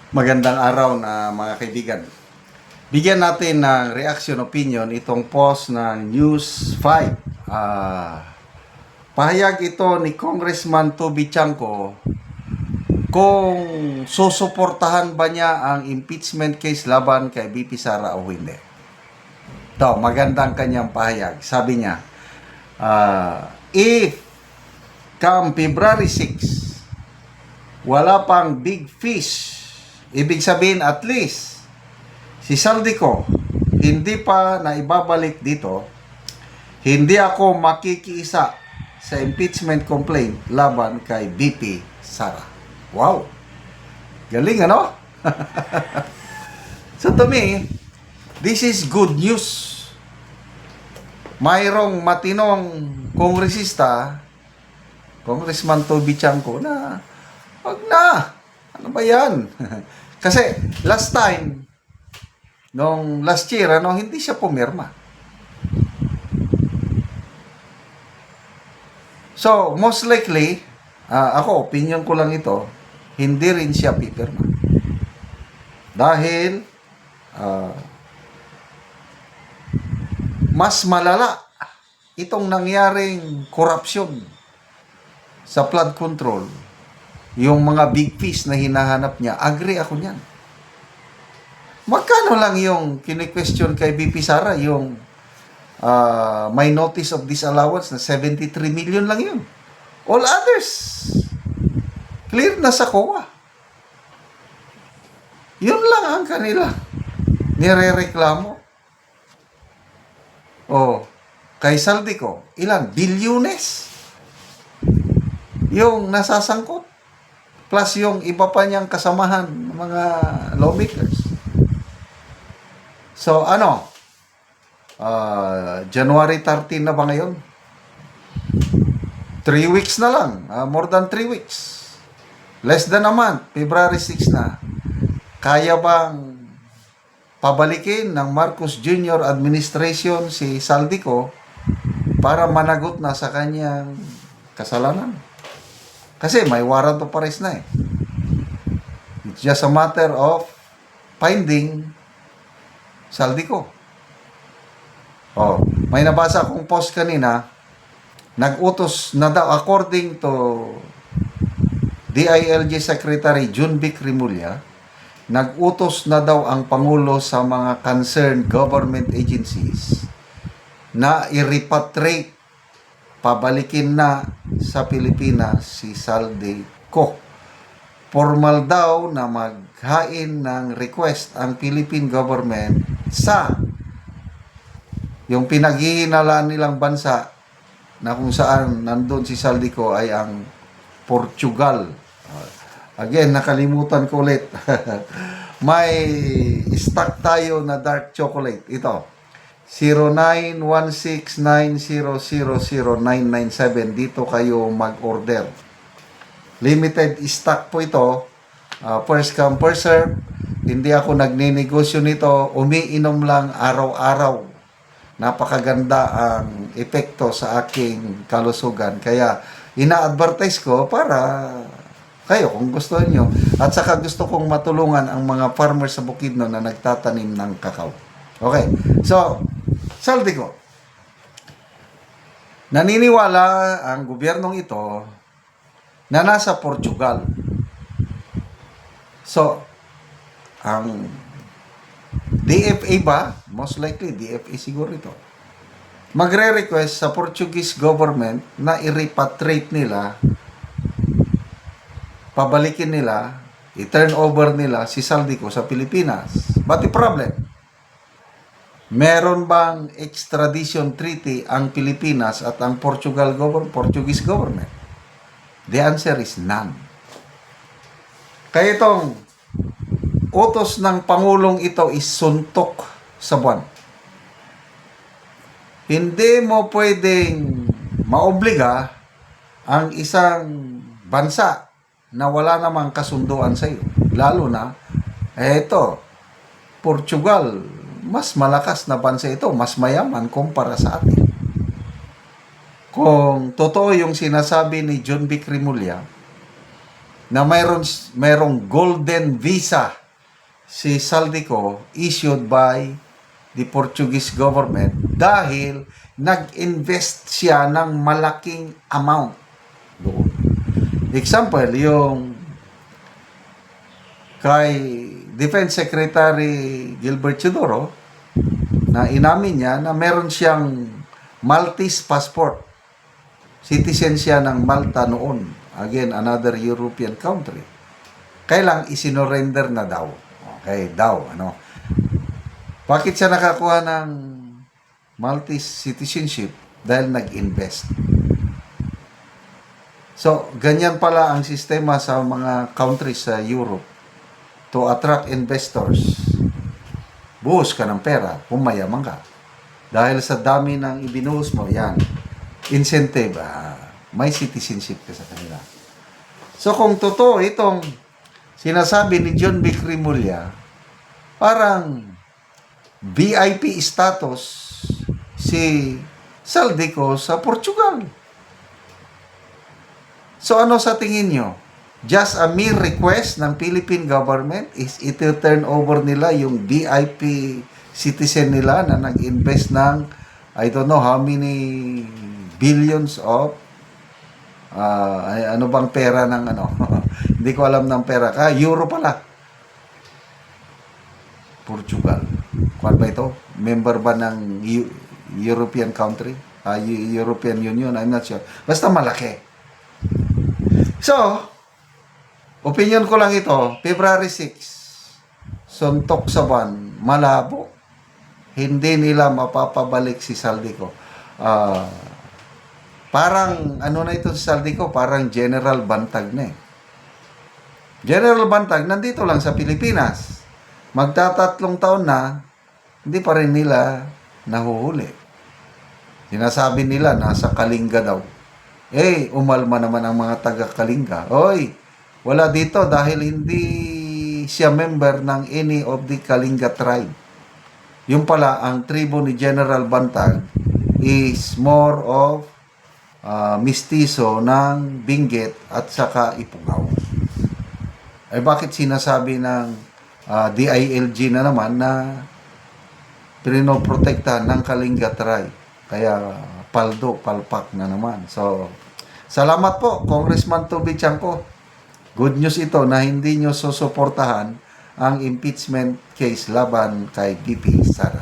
Magandang araw na mga kaibigan. Bigyan natin ng reaction opinion itong post ng News 5. Pahayag ito ni Congressman Toby Chanco kung susuportahan ba niya ang impeachment case laban kay BP Sara o hindi. Ito, magandang kanyang pahayag. Sabi niya, if come February 6, wala pang big fish, ibig sabihin at least si Saldico hindi pa na ibabalik dito, hindi ako makikiisa sa impeachment complaint laban kay BP Sara. Wow! Galing ano? So to me, this is good news. Mayroong matinong kongresista, Congressman Toby Chanco, na wag na. Ano ba yan? Kasi last time, nung last year, hindi siya pumirma. So, most likely, ako, opinion ko lang ito, hindi rin siya pipirma. Dahil, mas malala itong nangyaring korupsyon sa flood control. Yung mga big fish na hinahanap niya, agree ako niyan. Magkano lang yung kini-question kay BP Sara, yung may notice of disallowance na 73 million lang yun. All others, clear na sa COA. Yun lang ang kanila nirereklamo. Kay Saldico, ilan? Bilyones yung nasasangkot. Plus yung iba pa niyang kasamahan, mga lawmakers. So, January 13 na ba ngayon? 3 weeks na lang. More than 3 weeks. Less than a month. February 6 na. Kaya bang pabalikin ng Marcos Jr. administration si Saldico para managot na sa kanyang kasalanan? Kasi may warrant of arrest na eh. It's just a matter of finding Saldico. May nabasa akong post kanina, nag-utos na daw, according to DILG Secretary Jun Vic Rimulya, nag-utos na daw ang Pangulo sa mga concerned government agencies na i-repatriate, pabalikin na sa Pilipinas si Saldico. Formal daw na maghain ng request ang Philippine government sa yung pinaghihinalaan nilang bansa na kung saan nandun si Saldico ay ang Portugal. Again, nakalimutan ko ulit. May stock tayo na dark chocolate. Ito. 091690000997. Dito kayo mag-order. Limited stock po ito. First come, first serve. Hindi ako nagninegosyo nito. Umiinom lang araw-araw. Napakaganda ang epekto sa aking kalusugan. Kaya ina-advertise ko para kayo kung gusto niyo. At saka gusto kong matulungan ang mga farmers sa Bukidnon na nagtatanim ng kakao. Okay. So, Saldico. Naniniwala ang gobyernong ito na nasa Portugal. So, ang DFA ba? Most likely, DFA siguro ito. Magre-request sa Portuguese government na i-repatriate nila, pabalikin nila, i-turn over nila si Saldico sa Pilipinas. But the problem, meron bang extradition treaty ang Pilipinas at ang Portuguese government? The answer is none. Kaya itong utos ng Pangulong ito is suntok sa buwan. Hindi mo pwedeng maobliga ang isang bansa na wala namang kasunduan sa iyo. Lalo na, Portugal, mas malakas na bansa ito, mas mayaman kumpara sa atin. Kung totoo yung sinasabi ni John Vic Rimulya, na mayroong golden visa si Saldico issued by the Portuguese government dahil nag-invest siya ng malaking amount doon. Example, yung kay Defense Secretary Gilbert Chodoro na inamin niya na meron siyang Maltese passport. Citizen siya ng Malta noon. Again, another European country. Kailang isinorender na daw. Okay, daw. Ano? Bakit siya nakakuha ng Maltese citizenship? Dahil nag-invest. So, ganyan pala ang sistema sa mga countries sa Europe to attract investors. Buhos ka ng pera kung mayaman ka. Dahil sa dami ng ibinuhos mo, yan, incentive, may citizenship ka sa kanila. So kung totoo itong sinasabi ni John Vic Rimulya, parang VIP status si Saldico sa Portugal. So ano sa tingin nyo? Just a mere request ng Philippine government is ito turn over nila yung VIP citizen nila na nag-invest ng I don't know how many billions of ano bang pera ng ano hindi ko alam ng pera euro pala. Portugal, kuan ba ito? Member ba ng European country? European Union, I'm not sure, basta malaki. So opinion ko lang ito, February 6 suntok sa buwan, malabo. Hindi nila mapapabalik si Saldico. Parang, ano na ito si Saldico? Parang General Bantag na eh. General Bantag, nandito lang sa Pilipinas. Magtatatlong taon na, hindi pa rin nila nahuhuli. Sinasabi nila, nasa Kalinga daw. Umalma naman ang mga taga-Kalinga. Oy, wala dito dahil hindi siya member ng any of the Kalinga tribe. Yung pala, ang tribo ni General Bantag is more of mistizo ng Benguet at saka Ifugao. Bakit sinasabi ng DILG na naman na pinoprotektahan ng Kalinga tribe? Kaya palpak na naman. So, salamat po, Congressman Toby Chanco. Good news ito na hindi nyo susuportahan ang impeachment case laban kay VP Sara.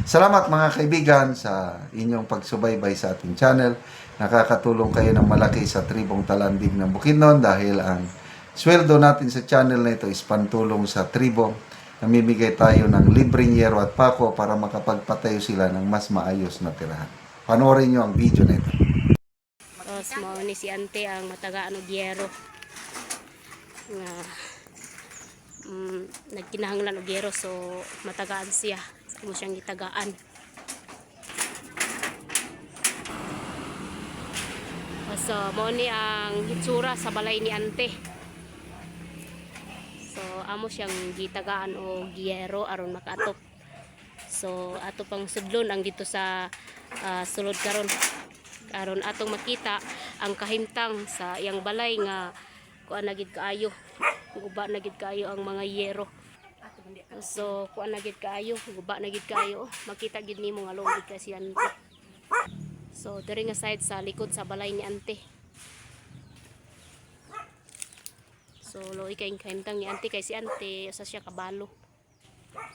Salamat mga kaibigan sa inyong pagsubaybay sa ating channel. Nakakatulong kayo ng malaki sa tribong Talandig ng Bukidnon dahil ang sweldo natin sa channel na ito is pantulong sa tribo. Namimigay tayo ng libreng yero at pako para makapagpatayo sila ng mas maayos na tirahan. Panoorin nyo ang video na ito. Mo ni si ante ang matagaan og yero nga nagkinahanglan og yero, so matagaan siya mo siyang gitagaan. So mo ni ang hitsura sa balay ni ante, so amo siyang gitagaan og yero aron makaatop. So ato pang sudlon ang dito sa sulod karon aron atong makita ang kahimtang sa iyang balay nga kuan na gid kaayo, guba na gid kaayo ang mga yero. So kuan na gid kaayo, guba na gid kaayo, makita gid nimo nga lugid kasi ante. So diri nga side sa likod sa balay ni ante. So loy kay kahimtang ni ante kay si ante usa siya kabalo.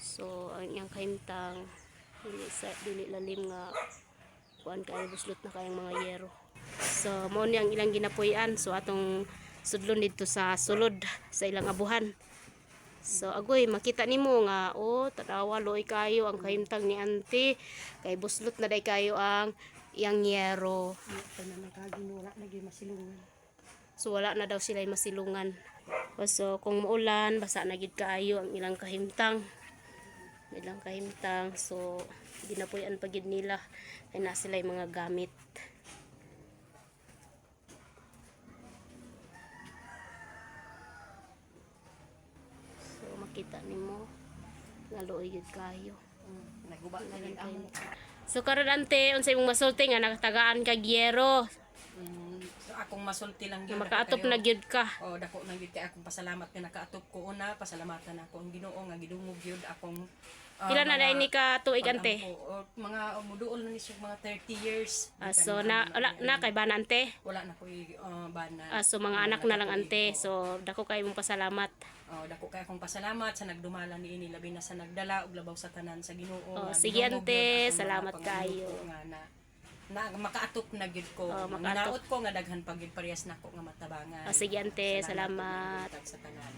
So ang iyang kahimtang dili lalim nga kuan kay buslot na kayang mga yero. So mao ni ang ilang ginapuy-an. So atong sudlon dito sa sulod sa ilang abuhan. So agoy makita nimo nga tanawa loy kayo ang kahimtang ni ante kay buslot na day kayo ang iyang yero. So wala na daw sila masilungan. So kung muulan basa na gid kaayo ang ilang kahimtang. So ginapuy-an pa gid nila ay na sila mga gamit. So makita nimo nga luoy gid kayo. Naguba na lang kayo. So karon ante unsay imong masulti nga nakatagaan kag yero? akong masulti lang Na gyud makaatop kayo. na gyud ka. Oh, dako na gyud kay akong pasalamat nga nakaatop ko una, pasalamatan ako ang Ginoo nga gidungog gyud akong Pila na dai ni ka tuig ante? Mga muduol na ni siya mga 30 years. So na kay bana ante. Wala na ko banan. So mga anak na lang ante. So dako kay mong pasalamat. Dako kay akong pasalamat sa nagdumala niini labi na sa nagdala og labaw sa tanan sa Ginoo. nga Sige ginungog ante, gyud akong mga salamat pangaluto kayo. nga na makaatop na gyud ko. Makaatop. Minaot ko nga daghan pag gyud parehas nako nga matabangan. Sige ante, salamat. Sa tanan.